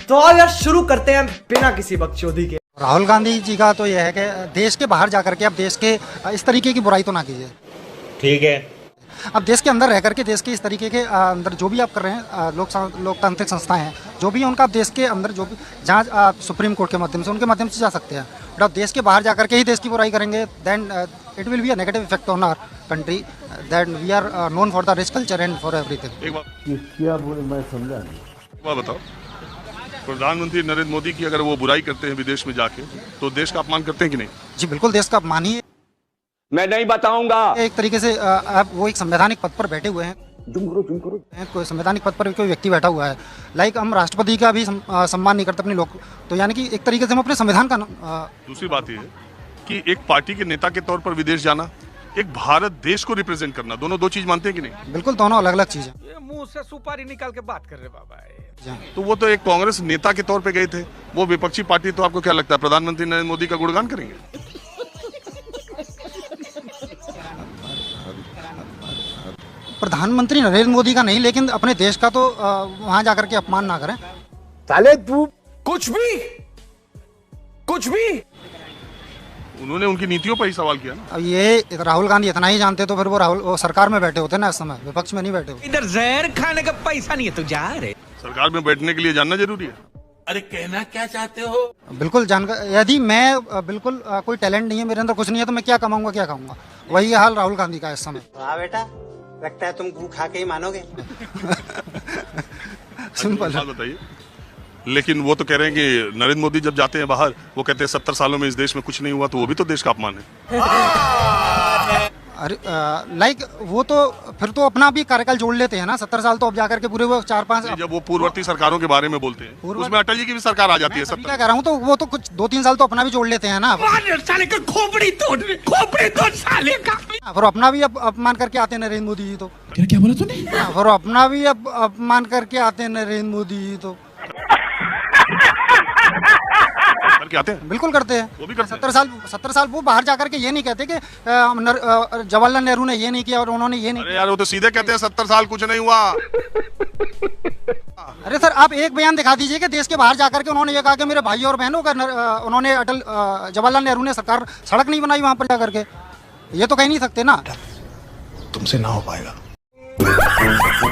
तो आओ यार शुरू करते हैं बिना किसी बकचोदी के। राहुल गांधी जी का तो यह है कि देश के बाहर जाकर के अब देश के इस तरीके की बुराई तो ना कीजिए। ठीक है। अब देश के अंदर रह करके देश के इस तरीके के अंदर जो भी आप कर रहे हैं लोकतांत्रिक संस्थाएं हैं जो भी उनका आप देश के अंदर जो भी जहाँ आप सुप्रीम कोर्ट के माध्यम से उनके माध्यम से जा सकते हैं, बट आप देश के बाहर जा करके ही देश की बुराई करेंगे then it will be a negative effect on our country that we are known for the rich culture and for everything. एक बात क्या बोले मैं समझा नहीं। एक बात बताओ, प्रधानमंत्री नरेंद्र मोदी की अगर वो बुराई करते हैं विदेश में जाके तो देश का अपमान करते हैं कि नहीं? जी बिल्कुल, देश का अपमान ही है। मैं नहीं बताऊंगा। एक तरीके से आप वो एक संवैधानिक पद पर बैठे हुए हैं, कोई संवैधानिक पद पर कोई व्यक्ति बैठा हुआ है, लाइक हम राष्ट्रपति का भी सम्मान नहीं करते अपने लोग, तो यानी कि एक तरीके से हम अपने संविधान का दूसरी बात यह है कि एक पार्टी के नेता के तौर पर विदेश जाना, एक भारत देश को रिप्रेजेंट करना, दोनों दो चीज मानते हैं कि नहीं? बिल्कुल, दोनों अलग अलग चीज है। ये मुंह से सुपारी निकाल के बात कर रहे बाबा। तो वो तो एक कांग्रेस नेता के तौर पे गए थे, वो विपक्षी पार्टी, तो आपको क्या लगता है प्रधानमंत्री नरेंद्र मोदी का गुणगान करेंगे? प्रधानमंत्री नरेंद्र मोदी का नहीं, लेकिन अपने देश का तो वहां जाकर के अपमान ना करें। साले तू कुछ भी उन्होंने उनकी नीतियों पर ही सवाल किया ना। अब ये राहुल गांधी इतना ही जानते तो फिर वो सरकार में बैठे होते ना, इस समय विपक्ष में नहीं बैठे होते। इधर जहर खाने का पैसा नहीं है तो जा रे। सरकार में बैठने के लिए जानना जरूरी है। अरे कहना क्या चाहते हो? बिल्कुल जानकर, यदि मैं बिल्कुल कोई टैलेंट नहीं है मेरे अंदर, कुछ नहीं है, तो मैं क्या कमाऊंगा क्या खाऊंगा? वही हाल राहुल गांधी का इस समय। वाह बेटा, लगता है तुम गू खा के ही मानोगे। सिंपल बात बताइए। लेकिन वो तो कह रहे हैं कि नरेंद्र मोदी जब जाते हैं बाहर, वो कहते हैं 70 सालों में इस देश में कुछ नहीं हुआ, तो वो भी तो देश का अपमान है। अरे लाइक वो तो फिर तो अपना भी कार्यकाल जोड़ लेते हैं ना, 70 साल तो अब जाकर के पूरे वो 4-5। जब वो पूर्ववर्ती सरकारों के बारे में बोलते हैं उसमें अटल जी की भी सरकार आ जाती है। मैं क्या कह रहा हूँ, तो वो तो कुछ 2-3 साल तो अपना भी जोड़ लेते हैं ना। साले का खोपड़ी तोड़ साले का। फिर अपना भी अब अपमान करके आते हैं नरेंद्र मोदी जी तो। क्या बोला तूने? फिर अपना भी अब अपमान करके आते हैं नरेंद्र मोदी जी तो। करके आते हैं, बिल्कुल करते हैं। वो भी करते हैं। 70 साल वो बाहर जाकर के ये नहीं कहते कि जवाहरलाल नेहरू ने ये नहीं किया और उन्होंने ये नहीं। अरे यार वो तो सीधे कहते हैं 70 साल कुछ नहीं हुआ। अरे सर, आप एक बयान दिखा दीजिए कि देश के बाहर जाकर के उन्होंने ये कहा कि मेरे भाई और बहनों का उन्होंने जवाहरलाल नेहरू ने सड़क नहीं बनाई वहां पर जाकर के। ये तो कह नहीं सकते ना। तुमसे ना हो पाएगा।